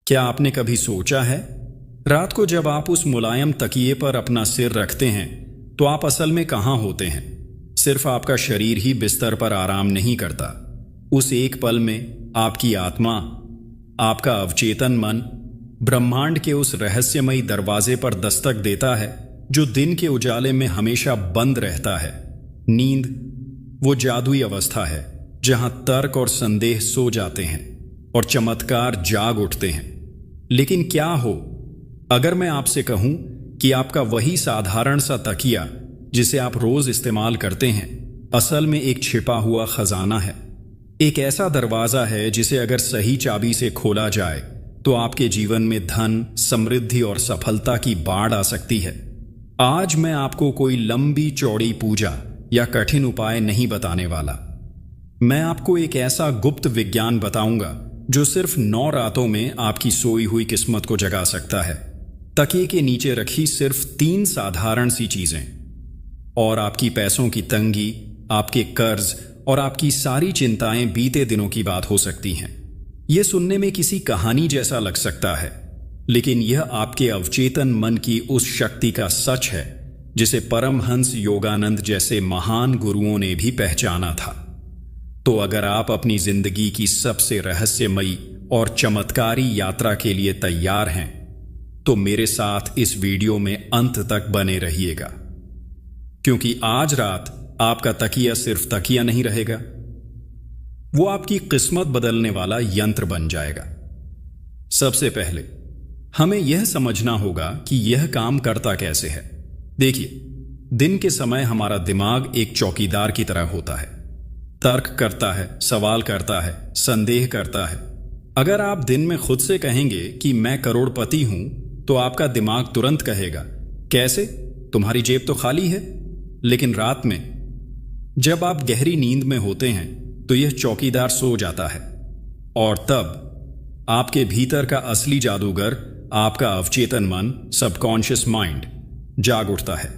क्या आपने कभी सोचा है, रात को जब आप उस मुलायम तकिए पर अपना सिर रखते हैं तो आप असल में कहाँ होते हैं? सिर्फ आपका शरीर ही बिस्तर पर आराम नहीं करता। उस एक पल में आपकी आत्मा, आपका अवचेतन मन ब्रह्मांड के उस रहस्यमयी दरवाजे पर दस्तक देता है जो दिन के उजाले में हमेशा बंद रहता है। नींद वो जादुई अवस्था है जहां तर्क और संदेह सो जाते हैं और चमत्कार जाग उठते हैं। लेकिन क्या हो अगर मैं आपसे कहूं कि आपका वही साधारण सा तकिया जिसे आप रोज इस्तेमाल करते हैं असल में एक छिपा हुआ खजाना है। एक ऐसा दरवाजा है जिसे अगर सही चाबी से खोला जाए तो आपके जीवन में धन, समृद्धि और सफलता की बाढ़ आ सकती है। आज मैं आपको कोई लंबी चौड़ी पूजा या कठिन उपाय नहीं बताने वाला। मैं आपको एक ऐसा गुप्त विज्ञान बताऊंगा जो सिर्फ 9 रातों में आपकी सोई हुई किस्मत को जगा सकता है। तकिए के नीचे रखी सिर्फ 3 साधारण सी चीजें और आपकी पैसों की तंगी, आपके कर्ज और आपकी सारी चिंताएं बीते दिनों की बात हो सकती हैं। यह सुनने में किसी कहानी जैसा लग सकता है, लेकिन यह आपके अवचेतन मन की उस शक्ति का सच है जिसे परमहंस योगानंद जैसे महान गुरुओं ने भी पहचाना था। तो अगर आप अपनी जिंदगी की सबसे रहस्यमयी और चमत्कारी यात्रा के लिए तैयार हैं तो मेरे साथ इस वीडियो में अंत तक बने रहिएगा, क्योंकि आज रात आपका तकिया सिर्फ तकिया नहीं रहेगा, वो आपकी किस्मत बदलने वाला यंत्र बन जाएगा। सबसे पहले हमें यह समझना होगा कि यह काम करता कैसे है। देखिए, दिन के समय हमारा दिमाग एक चौकीदार की तरह होता है। तर्क करता है, सवाल करता है, संदेह करता है। अगर आप दिन में खुद से कहेंगे कि मैं करोड़पति हूं तो आपका दिमाग तुरंत कहेगा, कैसे? तुम्हारी जेब तो खाली है। लेकिन रात में जब आप गहरी नींद में होते हैं तो यह चौकीदार सो जाता है और तब आपके भीतर का असली जादूगर, आपका अवचेतन मन, सबकॉन्शियस माइंड जाग उठता है।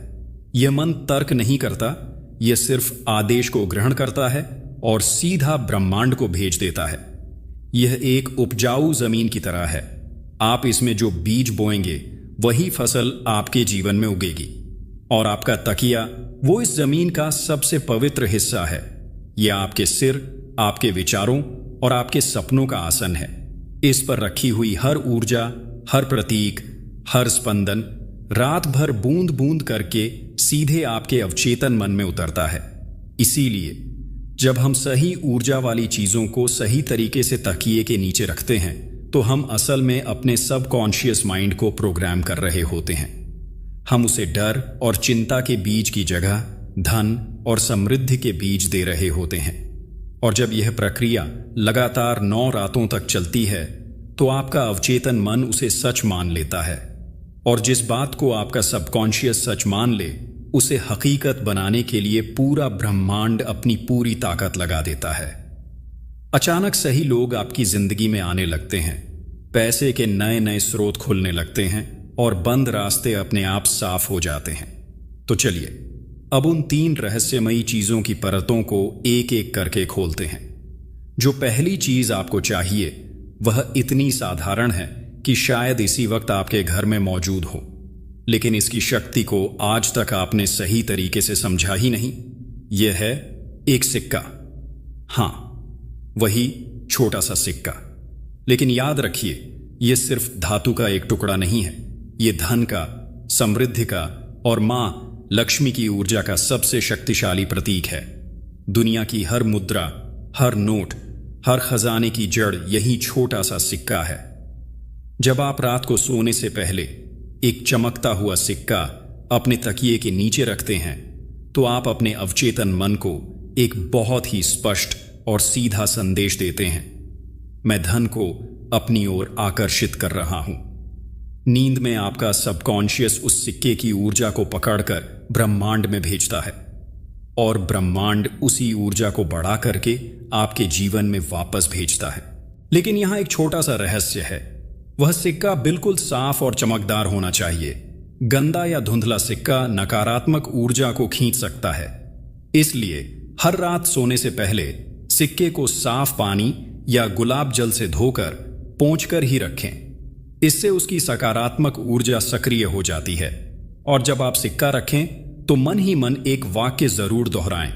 यह मन तर्क नहीं करता, यह सिर्फ आदेश को ग्रहण करता है और सीधा ब्रह्मांड को भेज देता है। यह एक उपजाऊ जमीन की तरह है। आप इसमें जो बीज बोएंगे वही फसल आपके जीवन में उगेगी। और आपका तकिया वो इस जमीन का सबसे पवित्र हिस्सा है। यह आपके सिर, आपके विचारों और आपके सपनों का आसन है। इस पर रखी हुई हर ऊर्जा, हर प्रतीक, हर स्पंदन रात भर बूंद बूंद करके सीधे आपके अवचेतन मन में उतरता है। इसीलिए जब हम सही ऊर्जा वाली चीजों को सही तरीके से तकिए के नीचे रखते हैं तो हम असल में अपने सबकॉन्शियस माइंड को प्रोग्राम कर रहे होते हैं। हम उसे डर और चिंता के बीज की जगह धन और समृद्धि के बीज दे रहे होते हैं। और जब यह प्रक्रिया लगातार 9 रातों तक चलती है तो आपका अवचेतन मन उसे सच मान लेता है। और जिस बात को आपका सबकॉन्शियस सच मान ले उसे हकीकत बनाने के लिए पूरा ब्रह्मांड अपनी पूरी ताकत लगा देता है। अचानक सही लोग आपकी जिंदगी में आने लगते हैं, पैसे के नए नए स्रोत खुलने लगते हैं और बंद रास्ते अपने आप साफ हो जाते हैं। तो चलिए अब उन 3 रहस्यमयी चीजों की परतों को एक एक करके खोलते हैं। जो पहली चीज आपको चाहिए वह इतनी साधारण है कि शायद इसी वक्त आपके घर में मौजूद हो, लेकिन इसकी शक्ति को आज तक आपने सही तरीके से समझा ही नहीं। यह है एक सिक्का। हां, वही छोटा सा सिक्का। लेकिन याद रखिए, यह सिर्फ धातु का एक टुकड़ा नहीं है। यह धन का, समृद्धि का और मां लक्ष्मी की ऊर्जा का सबसे शक्तिशाली प्रतीक है। दुनिया की हर मुद्रा, हर नोट, हर खजाने की जड़ यही छोटा सा सिक्का है। जब आप रात को सोने से पहले एक चमकता हुआ सिक्का अपने तकिए के नीचे रखते हैं तो आप अपने अवचेतन मन को एक बहुत ही स्पष्ट और सीधा संदेश देते हैं, मैं धन को अपनी ओर आकर्षित कर रहा हूं। नींद में आपका सबकॉन्शियस उस सिक्के की ऊर्जा को पकड़कर ब्रह्मांड में भेजता है और ब्रह्मांड उसी ऊर्जा को बढ़ा करके आपके जीवन में वापस भेजता है। लेकिन यहां एक छोटा सा रहस्य है। वह सिक्का बिल्कुल साफ और चमकदार होना चाहिए। गंदा या धुंधला सिक्का नकारात्मक ऊर्जा को खींच सकता है। इसलिए हर रात सोने से पहले सिक्के को साफ पानी या गुलाब जल से धोकर पोंछकर ही रखें। इससे उसकी सकारात्मक ऊर्जा सक्रिय हो जाती है। और जब आप सिक्का रखें तो मन ही मन एक वाक्य जरूर दोहराएं,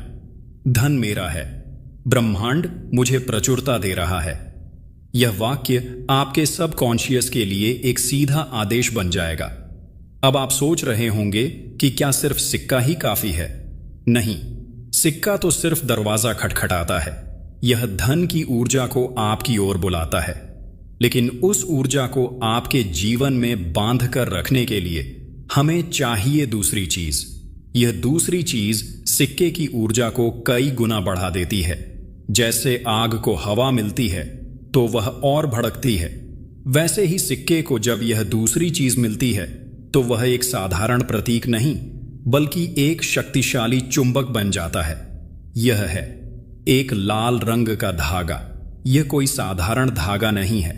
धन मेरा है, ब्रह्मांड मुझे प्रचुरता दे रहा है। यह वाक्य आपके सबकॉन्शियस के लिए एक सीधा आदेश बन जाएगा। अब आप सोच रहे होंगे कि क्या सिर्फ सिक्का ही काफी है? नहीं, सिक्का तो सिर्फ दरवाजा खटखटाता है। यह धन की ऊर्जा को आपकी ओर बुलाता है, लेकिन उस ऊर्जा को आपके जीवन में बांध कर रखने के लिए हमें चाहिए दूसरी चीज। यह दूसरी चीज सिक्के की ऊर्जा को कई गुना बढ़ा देती है। जैसे आग को हवा मिलती है तो वह और भड़कती है, वैसे ही सिक्के को जब यह दूसरी चीज मिलती है तो वह एक साधारण प्रतीक नहीं बल्कि एक शक्तिशाली चुंबक बन जाता है। यह है एक लाल रंग का धागा। यह कोई साधारण धागा नहीं है।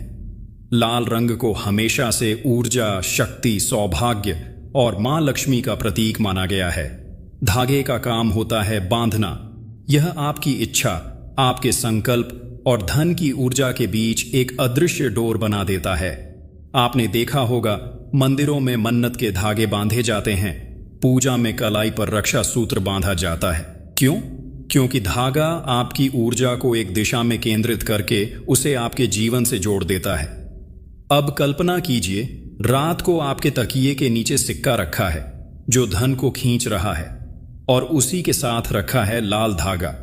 लाल रंग को हमेशा से ऊर्जा, शक्ति, सौभाग्य और मां लक्ष्मी का प्रतीक माना गया है। धागे का काम होता है बांधना। यह आपकी इच्छा, आपके संकल्प और धन की ऊर्जा के बीच एक अदृश्य डोर बना देता है। आपने देखा होगा मंदिरों में मन्नत के धागे बांधे जाते हैं, पूजा में कलाई पर रक्षा सूत्र बांधा जाता है। क्यों? क्योंकि धागा आपकी ऊर्जा को एक दिशा में केंद्रित करके उसे आपके जीवन से जोड़ देता है। अब कल्पना कीजिए, रात को आपके तकिए के नीचे सिक्का रखा है जो धन को खींच रहा है, और उसी के साथ रखा है लाल धागा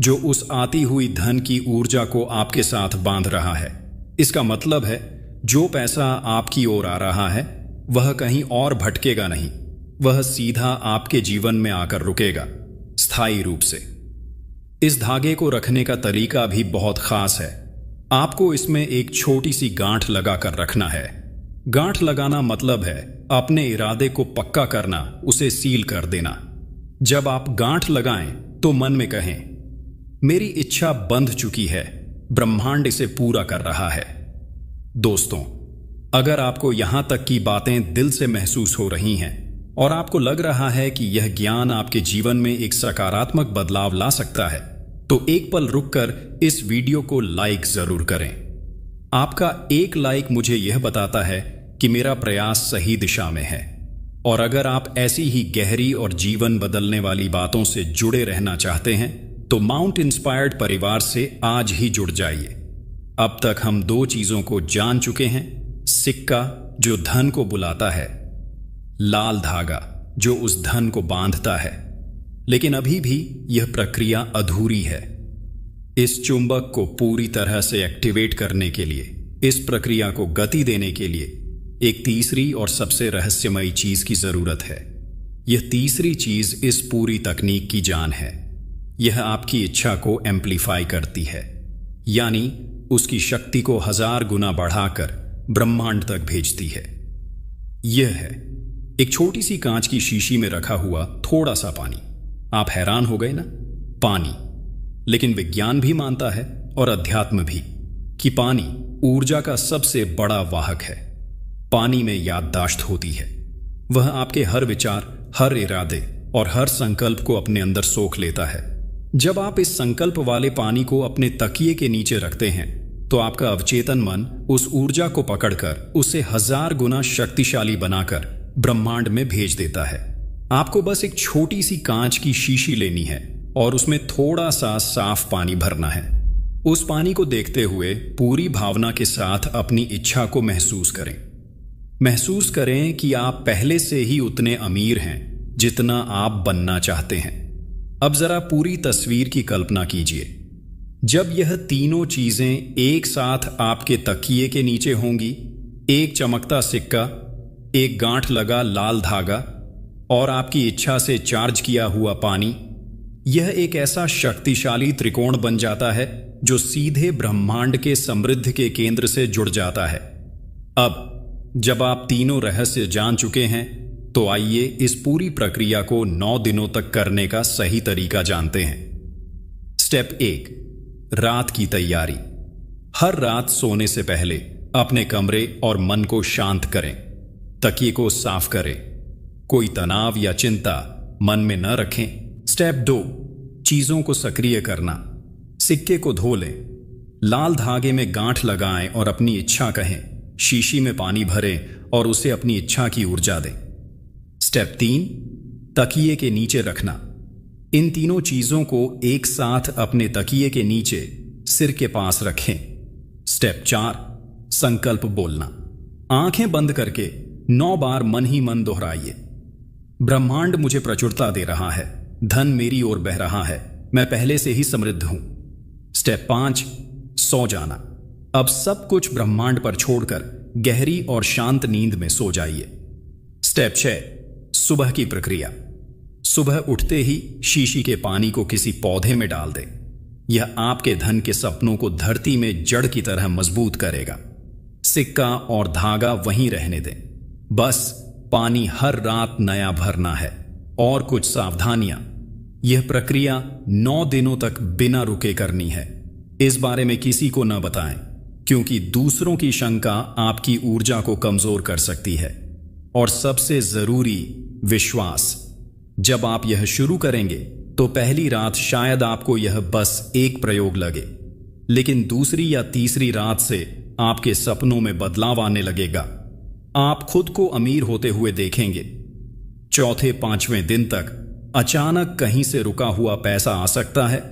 जो उस आती हुई धन की ऊर्जा को आपके साथ बांध रहा है। इसका मतलब है जो पैसा आपकी ओर आ रहा है वह कहीं और भटकेगा नहीं, वह सीधा आपके जीवन में आकर रुकेगा, स्थायी रूप से। इस धागे को रखने का तरीका भी बहुत खास है। आपको इसमें एक छोटी सी गांठ लगाकर रखना है। गांठ लगाना मतलब है अपने इरादे को पक्का करना, उसे सील कर देना। जब आप गांठ लगाएं तो मन में कहें, मेरी इच्छा बंध चुकी है, ब्रह्मांड इसे पूरा कर रहा है। दोस्तों, अगर आपको यहां तक की बातें दिल से महसूस हो रही हैं और आपको लग रहा है कि यह ज्ञान आपके जीवन में एक सकारात्मक बदलाव ला सकता है, तो एक पल रुककर इस वीडियो को लाइक जरूर करें। आपका एक लाइक मुझे यह बताता है कि मेरा प्रयास सही दिशा में है। और अगर आप ऐसी ही गहरी और जीवन बदलने वाली बातों से जुड़े रहना चाहते हैं तो माउंट इंस्पायर्ड परिवार से आज ही जुड़ जाइए। अब तक हम दो चीजों को जान चुके हैं, सिक्का जो धन को बुलाता है, लाल धागा जो उस धन को बांधता है। लेकिन अभी भी यह प्रक्रिया अधूरी है। इस चुंबक को पूरी तरह से एक्टिवेट करने के लिए, इस प्रक्रिया को गति देने के लिए एक तीसरी और सबसे रहस्यमयी चीज की जरूरत है। यह तीसरी चीज इस पूरी तकनीक की जान है। यह आपकी इच्छा को एम्प्लीफाई करती है, यानी उसकी शक्ति को 1000 गुना बढ़ाकर ब्रह्मांड तक भेजती है। यह है एक छोटी सी कांच की शीशी में रखा हुआ थोड़ा सा पानी। आप हैरान हो गए ना? पानी। लेकिन विज्ञान भी मानता है और अध्यात्म भी कि पानी ऊर्जा का सबसे बड़ा वाहक है। पानी में याददाश्त होती है। वह आपके हर विचार, हर इरादे और हर संकल्प को अपने अंदर सोख लेता है। जब आप इस संकल्प वाले पानी को अपने तकिए के नीचे रखते हैं तो आपका अवचेतन मन उस ऊर्जा को पकड़कर उसे 1000 गुना शक्तिशाली बनाकर ब्रह्मांड में भेज देता है। आपको बस एक छोटी सी कांच की शीशी लेनी है और उसमें थोड़ा सा साफ पानी भरना है। उस पानी को देखते हुए पूरी भावना के साथ अपनी इच्छा को महसूस करें। महसूस करें कि आप पहले से ही उतने अमीर हैं जितना आप बनना चाहते हैं। अब जरा पूरी तस्वीर की कल्पना कीजिए। जब यह तीनों चीजें एक साथ आपके तकिए के नीचे होंगी, एक चमकता सिक्का, एक गांठ लगा लाल धागा और आपकी इच्छा से चार्ज किया हुआ पानी, यह एक ऐसा शक्तिशाली त्रिकोण बन जाता है जो सीधे ब्रह्मांड के समृद्ध के केंद्र से जुड़ जाता है। अब जब आप तीनों रहस्य जान चुके हैं तो आइए इस पूरी प्रक्रिया को 9 दिनों तक करने का सही तरीका जानते हैं। स्टेप 1, रात की तैयारी। हर रात सोने से पहले अपने कमरे और मन को शांत करें। तकिए को साफ करें। कोई तनाव या चिंता मन में न रखें। स्टेप 2, चीजों को सक्रिय करना। सिक्के को धो लें, लाल धागे में गांठ लगाएं और अपनी इच्छा कहें, शीशी में पानी भरें और उसे अपनी इच्छा की ऊर्जा दें। स्टेप 3, तकिए के नीचे रखना। इन तीनों चीजों को एक साथ अपने तकिए के नीचे सिर के पास रखें। स्टेप 4, संकल्प बोलना। आंखें बंद करके 9 बार मन ही मन दोहराइए। ब्रह्मांड मुझे प्रचुरता दे रहा है, धन मेरी ओर बह रहा है, मैं पहले से ही समृद्ध हूं। स्टेप 5, सो जाना। अब सब कुछ ब्रह्मांड पर छोड़कर गहरी और शांत नींद में सो जाइए। स्टेप 6, सुबह की प्रक्रिया। सुबह उठते ही शीशी के पानी को किसी पौधे में डाल दें। यह आपके धन के सपनों को धरती में जड़ की तरह मजबूत करेगा। सिक्का और धागा वहीं रहने दें। बस पानी हर रात नया भरना है। और कुछ सावधानियां। यह प्रक्रिया 9 दिनों तक बिना रुके करनी है। इस बारे में किसी को न बताएं, क्योंकि दूसरों की शंका आपकी ऊर्जा को कमजोर कर सकती है। और सबसे जरूरी, विश्वास। जब आप यह शुरू करेंगे तो पहली रात शायद आपको यह बस एक प्रयोग लगे, लेकिन दूसरी या तीसरी रात से आपके सपनों में बदलाव आने लगेगा। आप खुद को अमीर होते हुए देखेंगे। चौथे 5वें दिन तक अचानक कहीं से रुका हुआ पैसा आ सकता है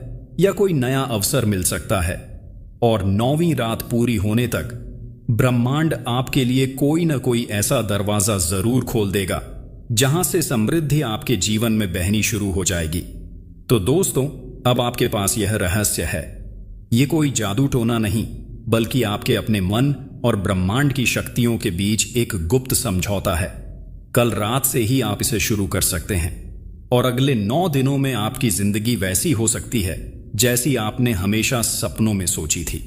या कोई नया अवसर मिल सकता है। और 9वीं रात पूरी होने तक ब्रह्मांड आपके लिए कोई न कोई ऐसा दरवाजा जरूर खोल देगा जहां से समृद्धि आपके जीवन में बहनी शुरू हो जाएगी। तो दोस्तों, अब आपके पास यह रहस्य है। यह कोई जादू टोना नहीं, बल्कि आपके अपने मन और ब्रह्मांड की शक्तियों के बीच एक गुप्त समझौता है। कल रात से ही आप इसे शुरू कर सकते हैं और अगले 9 दिनों में आपकी जिंदगी वैसी हो सकती है जैसी आपने हमेशा सपनों में सोची थी।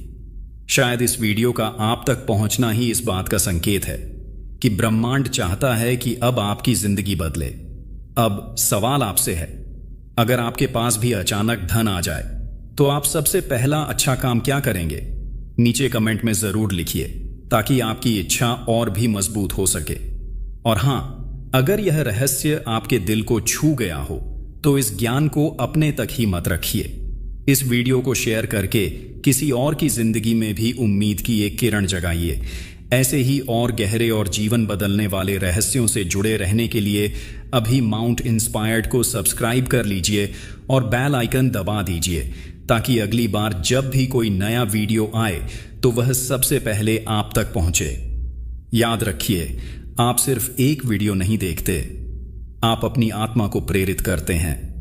शायद इस वीडियो का आप तक पहुंचना ही इस बात का संकेत है कि ब्रह्मांड चाहता है कि अब आपकी जिंदगी बदले। अब सवाल आपसे है, अगर आपके पास भी अचानक धन आ जाए तो आप सबसे पहला अच्छा काम क्या करेंगे? नीचे कमेंट में जरूर लिखिए, ताकि आपकी इच्छा और भी मजबूत हो सके। और हां, अगर यह रहस्य आपके दिल को छू गया हो तो इस ज्ञान को अपने तक ही मत रखिए। इस वीडियो को शेयर करके किसी और की जिंदगी में भी उम्मीद की एक किरण जगाइए। ऐसे ही और गहरे और जीवन बदलने वाले रहस्यों से जुड़े रहने के लिए अभी माउंट इंस्पायर्ड को सब्सक्राइब कर लीजिए और बेल आइकन दबा दीजिए, ताकि अगली बार जब भी कोई नया वीडियो आए तो वह सबसे पहले आप तक पहुंचे। याद रखिए, आप सिर्फ एक वीडियो नहीं देखते, आप अपनी आत्मा को प्रेरित करते हैं।